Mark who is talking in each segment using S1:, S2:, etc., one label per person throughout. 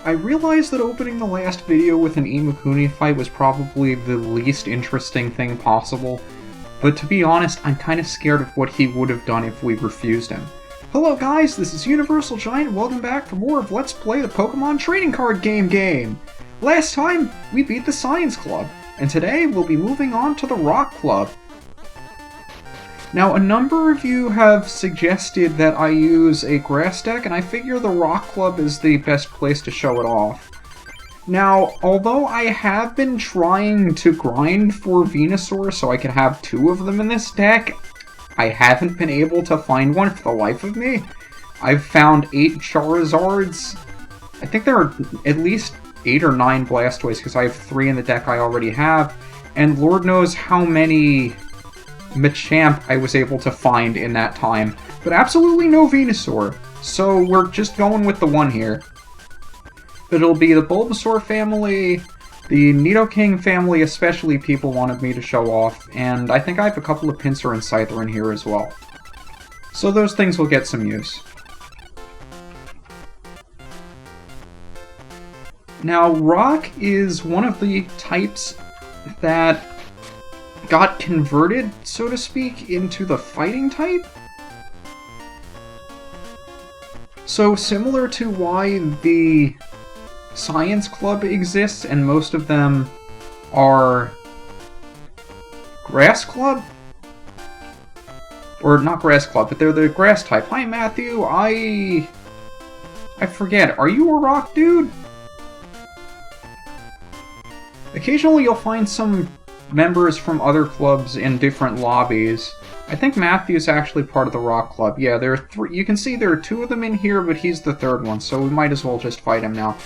S1: I realized that opening the last video with an Imakuni fight was probably the least interesting thing possible, but to be honest, I'm kinda scared of what he would have done if we refused him. Hello guys, this is UniversalGiant, welcome back for more of Let's Play the Pokémon Trading Card Game! Last time, we beat the Science Club, and today we'll be moving on to the Rock Club. Now, a number of you have suggested that I use a grass deck, and I figure the Rock Club is the best place to show it off. Now, although I have been trying to grind for Venusaur so I can have two of them in this deck, I haven't been able to find one for the life of me. I've found 8 Charizards. I think there are at least 8 or 9 Blastoise, because I have 3 in the deck I already have, and Lord knows how many Machamp I was able to find in that time, but absolutely no Venusaur, so we're just going with the one here. But it'll be the Bulbasaur family, the Nidoking family especially people wanted me to show off, and I think I have a couple of Pinsir and Scyther in here as well. So those things will get some use. Now, Rock is one of the types that got converted, so to speak, into the fighting type. So similar to why the Science Club exists, and most of them are Grass Club? Or not Grass Club, but they're the Grass type. Hi Matthew, I forget, are you a Rock dude? Occasionally you'll find some members from other clubs in different lobbies. I think Matthew's actually part of the Rock Club. Yeah, there are 3. You can see there are 2 of them in here, but he's the 3rd one, so we might as well just fight him now.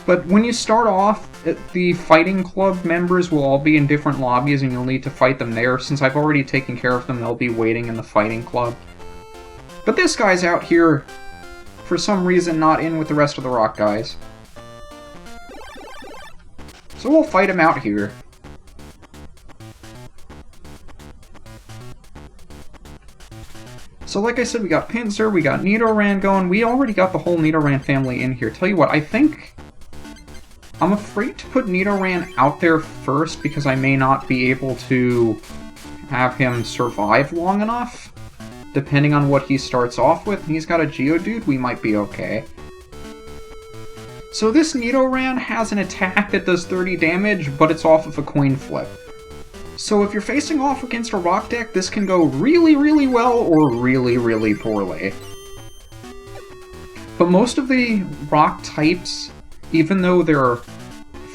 S1: But when you start off, the fighting club members will all be in different lobbies, and you'll need to fight them there. Since I've already taken care of them, they'll be waiting in the fighting club. But this guy's out here, for some reason, not in with the rest of the Rock guys. So we'll fight him out here. So like I said, we got Pinsir, we got Nidoran going. We already got the whole Nidoran family in here. Tell you what, I'm afraid to put Nidoran out there first because I may not be able to have him survive long enough. Depending on what he starts off with. He's got a Geodude, we might be okay. So this Nidoran has an attack that does 30 damage, but it's off of a coin flip. So if you're facing off against a Rock deck, this can go really, really well or really, really poorly. But most of the Rock types, even though they're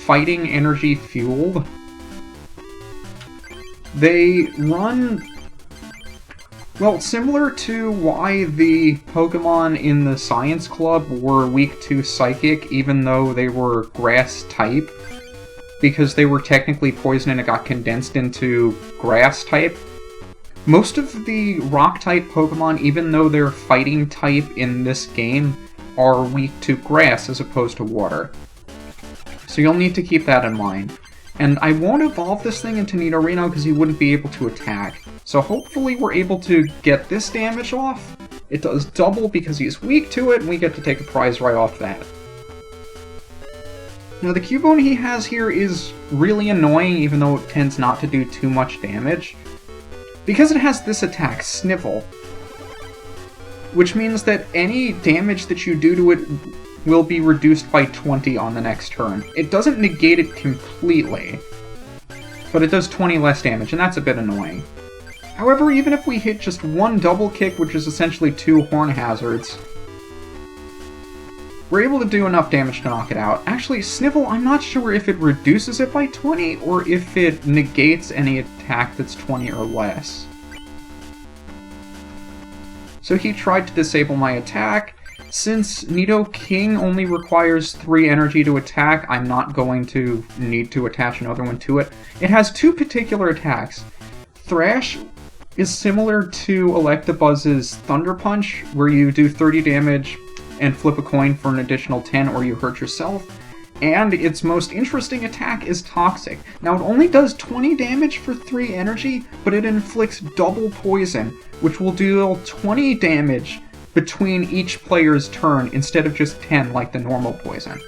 S1: fighting energy fueled, they run, well, similar to why the Pokemon in the Science Club were weak to Psychic, even though they were Grass type. Because they were technically poison and it got condensed into Grass type. Most of the Rock type Pokemon, even though they're fighting type in this game, are weak to Grass as opposed to Water. So you'll need to keep that in mind. And I won't evolve this thing into Nidorino because he wouldn't be able to attack. So hopefully we're able to get this damage off. It does double because he's weak to it, and we get to take a prize right off that. Now the Cubone he has here is really annoying, even though it tends not to do too much damage. Because it has this attack, Snivel, which means that any damage that you do to it will be reduced by 20 on the next turn. It doesn't negate it completely, but it does 20 less damage, and that's a bit annoying. However, even if we hit just one double kick, which is essentially 2 Horn Hazards, we're able to do enough damage to knock it out. Actually, Snivel, I'm not sure if it reduces it by 20, or if it negates any attack that's 20 or less. So he tried to disable my attack. Since Nidoking only requires 3 energy to attack, I'm not going to need to attach another one to it. It has 2 particular attacks. Thrash is similar to Electabuzz's Thunder Punch, where you do 30 damage and flip a coin for an additional 10 or you hurt yourself. And its most interesting attack is Toxic. Now it only does 20 damage for 3 energy, but it inflicts double poison, which will deal 20 damage between each player's turn instead of just 10 like the normal poison.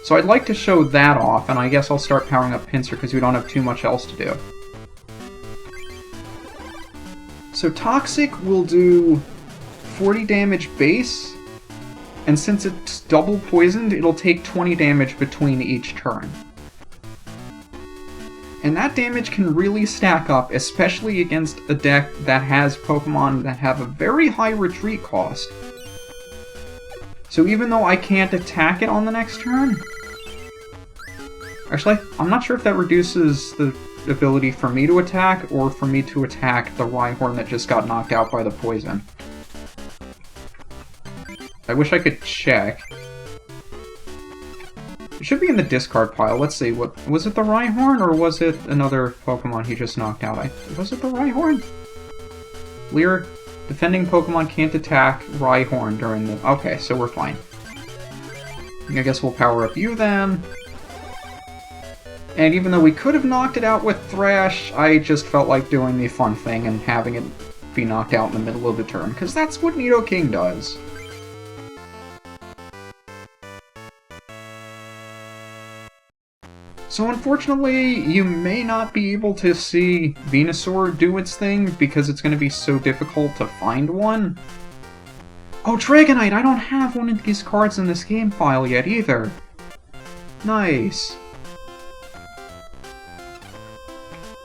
S1: So I'd like to show that off, and I guess I'll start powering up Pinsir because we don't have too much else to do. So Toxic will do 40 damage base, and since it's double poisoned, it'll take 20 damage between each turn. And that damage can really stack up, especially against a deck that has Pokemon that have a very high retreat cost. So even though I can't attack it on the next turn... Actually, I'm not sure if that reduces the ability for me to attack, or for me to attack the Rhyhorn that just got knocked out by the poison. I wish I could check. It should be in the discard pile. Let's see, what was it, the Rhyhorn, or was it another Pokemon he just knocked out? Was it the Rhyhorn? Leer, defending Pokemon can't attack Rhyhorn during the... Okay, so we're fine. I guess we'll power up you then. And even though we could have knocked it out with Thrash, I just felt like doing the fun thing and having it be knocked out in the middle of the turn, because that's what Nidoking does. So unfortunately, you may not be able to see Venusaur do its thing, because it's going to be so difficult to find one. Oh, Dragonite! I don't have one of these cards in this game file yet, either. Nice.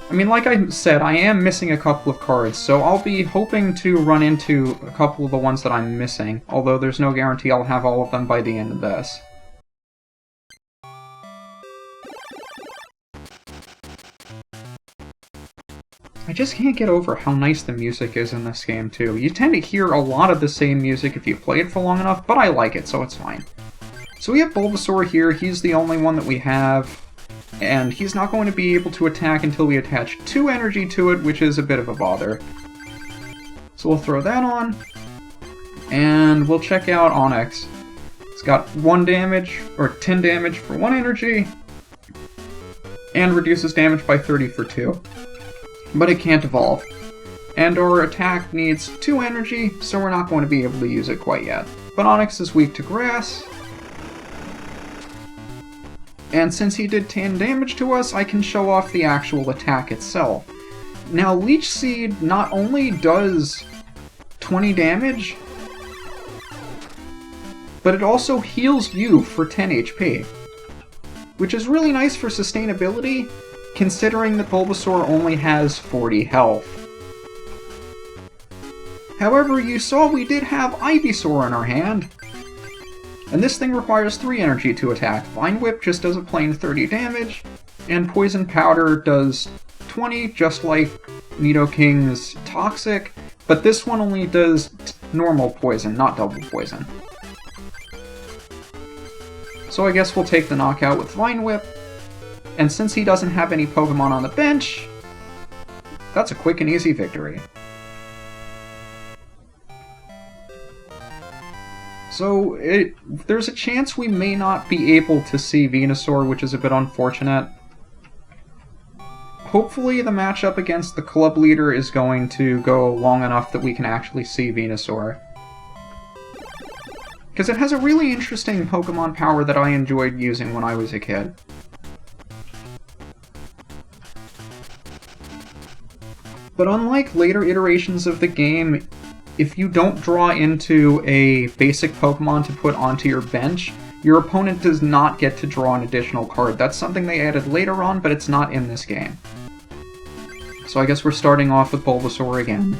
S1: I mean, like I said, I am missing a couple of cards, so I'll be hoping to run into a couple of the ones that I'm missing, although there's no guarantee I'll have all of them by the end of this. I just can't get over how nice the music is in this game, too. You tend to hear a lot of the same music if you play it for long enough, but I like it, so it's fine. So we have Bulbasaur here, he's the only one that we have. And he's not going to be able to attack until we attach 2 energy to it, which is a bit of a bother. So we'll throw that on, and we'll check out Onix. It's got 1 damage, or 10 damage for 1 energy, and reduces damage by 30 for 2. But it can't evolve. And our attack needs 2 energy, so we're not going to be able to use it quite yet. But Onix is weak to grass. And since he did 10 damage to us, I can show off the actual attack itself. Now, Leech Seed not only does 20 damage, but it also heals you for 10 HP. Which is really nice for sustainability, considering that Bulbasaur only has 40 health. However, you saw we did have Ivysaur in our hand. And this thing requires 3 energy to attack. Vine Whip just does a plain 30 damage, and Poison Powder does 20, just like Nidoking's Toxic, but this one only does normal poison, not double poison. So I guess we'll take the knockout with Vine Whip, and since he doesn't have any Pokemon on the bench, that's a quick and easy victory. So, there's a chance we may not be able to see Venusaur, which is a bit unfortunate. Hopefully the matchup against the club leader is going to go long enough that we can actually see Venusaur. Because it has a really interesting Pokemon power that I enjoyed using when I was a kid. But unlike later iterations of the game, if you don't draw into a basic Pokemon to put onto your bench, your opponent does not get to draw an additional card. That's something they added later on, but it's not in this game. So I guess we're starting off with Bulbasaur again.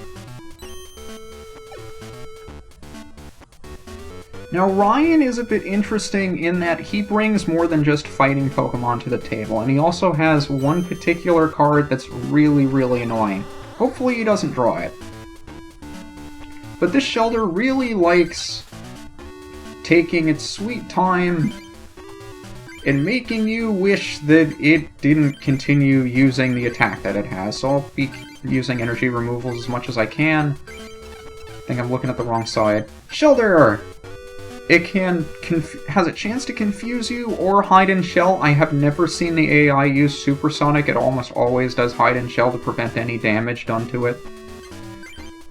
S1: Now, Ryan is a bit interesting in that he brings more than just fighting Pokemon to the table, and he also has one particular card that's really, really annoying. Hopefully he doesn't draw it. But this Shelter really likes taking its sweet time and making you wish that it didn't continue using the attack that it has. So I'll be using energy removals as much as I can. I think I'm looking at the wrong side. Shelter! It has a chance to confuse you or hide in shell. I have never seen the AI use Supersonic. It almost always does hide in shell to prevent any damage done to it.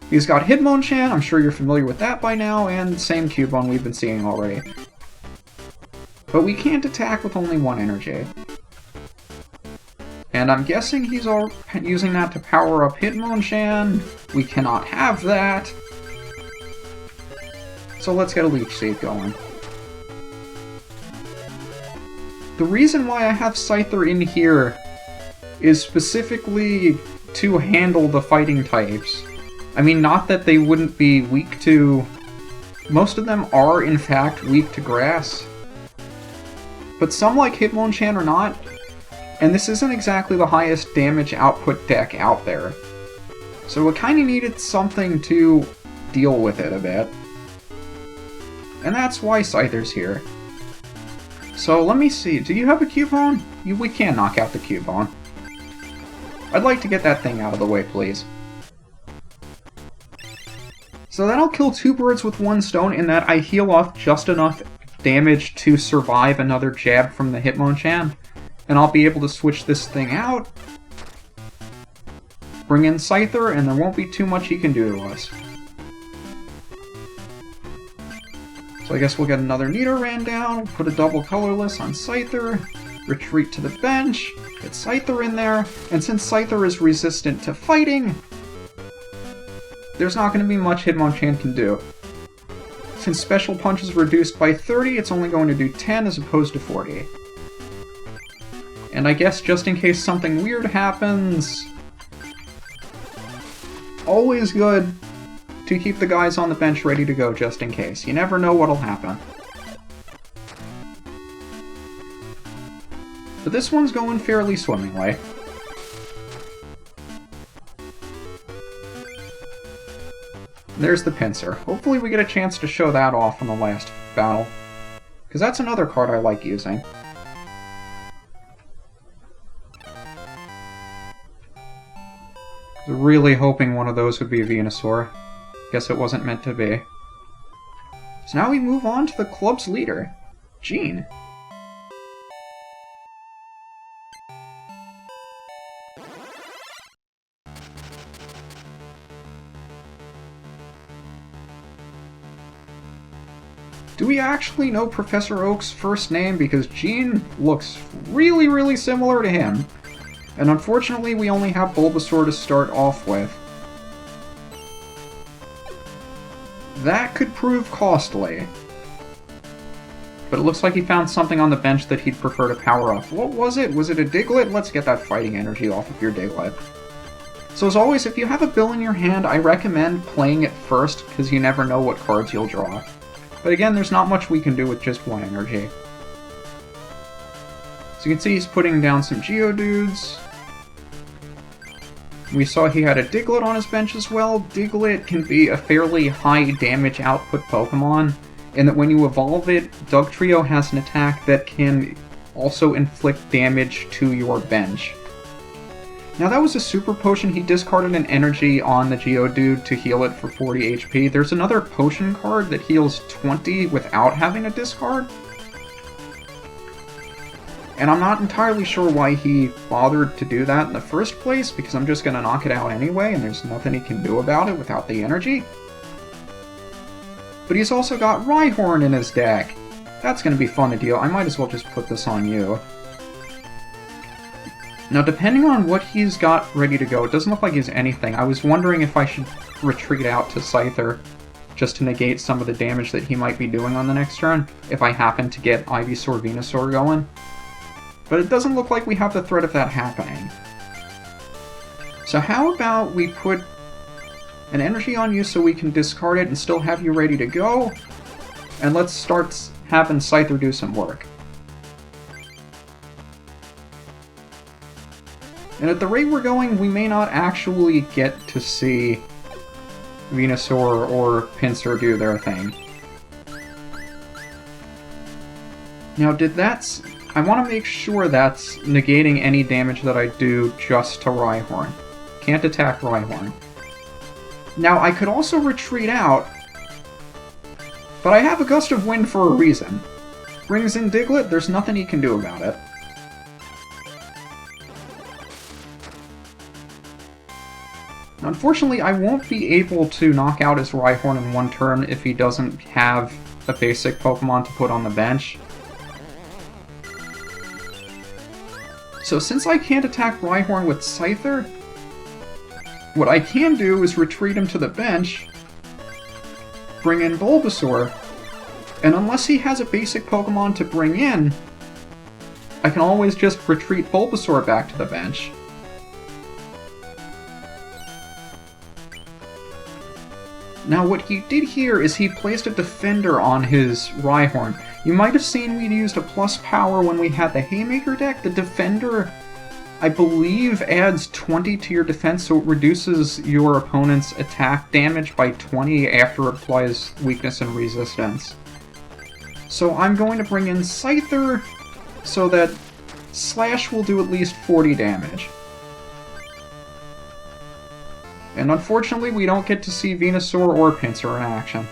S1: He's got Hitmonchan, I'm sure you're familiar with that by now, and same Cubone we've been seeing already. But we can't attack with only one energy. And I'm guessing he's all using that to power up UniGiant. We cannot have that. So let's get a Leech Seed going. The reason why I have Scyther in here is specifically to handle the fighting types. I mean, not that they wouldn't be weak to... Most of them are, in fact, weak to grass. But some, like UniGiant, are not. And this isn't exactly the highest damage output deck out there. So it kind of needed something to deal with it a bit. And that's why Scyther's here. So let me see, do you have a Cubone? We can knock out the Cubone. I'd like to get that thing out of the way, please. So that'll kill 2 birds with 1 stone in that I heal off just enough damage to survive another jab from the UniGiant. And I'll be able to switch this thing out, bring in Scyther, and there won't be too much he can do to us. So I guess we'll get another Nidoran down, put a double colorless on Scyther, retreat to the bench, get Scyther in there, and since Scyther is resistant to fighting, there's not going to be much UniGiant can do. Since Special Punch is reduced by 30, it's only going to do 10 as opposed to 40. And I guess just in case something weird happens, always good to keep the guys on the bench ready to go just in case. You never know what'll happen. But this one's going fairly swimmingly. There's the Pinsir. Hopefully we get a chance to show that off in the last battle, because that's another card I like using. I was really hoping one of those would be a Venusaur. Guess it wasn't meant to be. So now we move on to the club's leader, Jean. Do we actually know Professor Oak's first name? Because Jean looks really, really similar to him. And unfortunately, we only have Bulbasaur to start off with. That could prove costly. But it looks like he found something on the bench that he'd prefer to power up. What was it? Was it a Diglett? Let's get that fighting energy off of your Diglett. So as always, if you have a bill in your hand, I recommend playing it first, because you never know what cards you'll draw. But again, there's not much we can do with just one energy. So you can see he's putting down some Geodudes. We saw he had a Diglett on his bench as well. Diglett can be a fairly high damage output Pokemon, in that when you evolve it, Dugtrio has an attack that can also inflict damage to your bench. Now that was a Super Potion. He discarded an energy on the Geodude to heal it for 40 HP. There's another Potion card that heals 20 without having a discard. And I'm not entirely sure why he bothered to do that in the first place, because I'm just going to knock it out anyway, and there's nothing he can do about it without the energy. But he's also got Rhyhorn in his deck. That's going to be fun to deal. I might as well just put this on you. Now, depending on what he's got ready to go, it doesn't look like he's anything. I was wondering if I should retreat out to Scyther, just to negate some of the damage that he might be doing on the next turn, if I happen to get Ivysaur Venusaur going. But it doesn't look like we have the threat of that happening. So how about we put an energy on you so we can discard it and still have you ready to go? And let's start having Scyther do some work. And at the rate we're going, we may not actually get to see Venusaur or Pinsir do their thing. Now, I want to make sure that's negating any damage that I do just to Rhyhorn. Can't attack Rhyhorn. Now, I could also retreat out, but I have a Gust of Wind for a reason. Brings in Diglett, there's nothing he can do about it. Unfortunately, I won't be able to knock out his Rhyhorn in one turn if he doesn't have a basic Pokemon to put on the bench. So since I can't attack Rhyhorn with Scyther, what I can do is retreat him to the bench, bring in Bulbasaur, and unless he has a basic Pokemon to bring in, I can always just retreat Bulbasaur back to the bench. Now what he did here is he placed a defender on his Rhyhorn. You might have seen we used a plus power when we had the Haymaker deck. The defender, I believe, adds 20 to your defense, so it reduces your opponent's attack damage by 20 after it applies weakness and resistance. So I'm going to bring in Scyther so that Slash will do at least 40 damage. And unfortunately, we don't get to see Venusaur or Pinsir in action.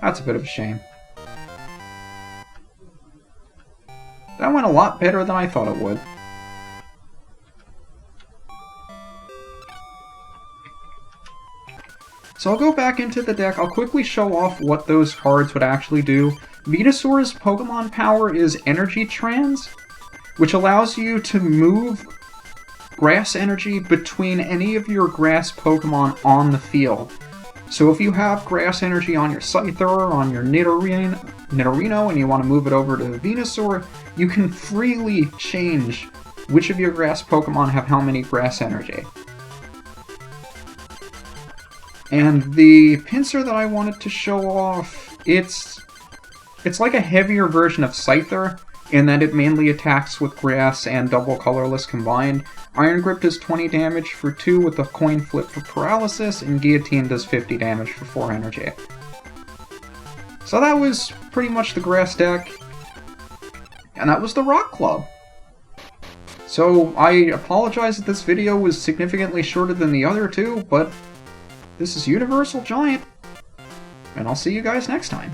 S1: That's a bit of a shame. That went a lot better than I thought it would. So I'll go back into the deck. I'll quickly show off what those cards would actually do. Venusaur's Pokemon power is Energy Trans, which allows you to move Grass Energy between any of your Grass Pokemon on the field. So if you have Grass Energy on your Scyther, on your Nidorino, and you want to move it over to Venusaur, you can freely change which of your Grass Pokemon have how many Grass Energy. And the Pinsir that I wanted to show off, it's like a heavier version of Scyther, in that it mainly attacks with Grass and Double Colorless combined. Iron Grip does 20 damage for 2 with a Coin Flip for Paralysis, and Guillotine does 50 damage for 4 energy. So that was pretty much the Grass deck, and that was the Rock Club. So I apologize that this video was significantly shorter than the other two, but this is UniversalGiant, and I'll see you guys next time.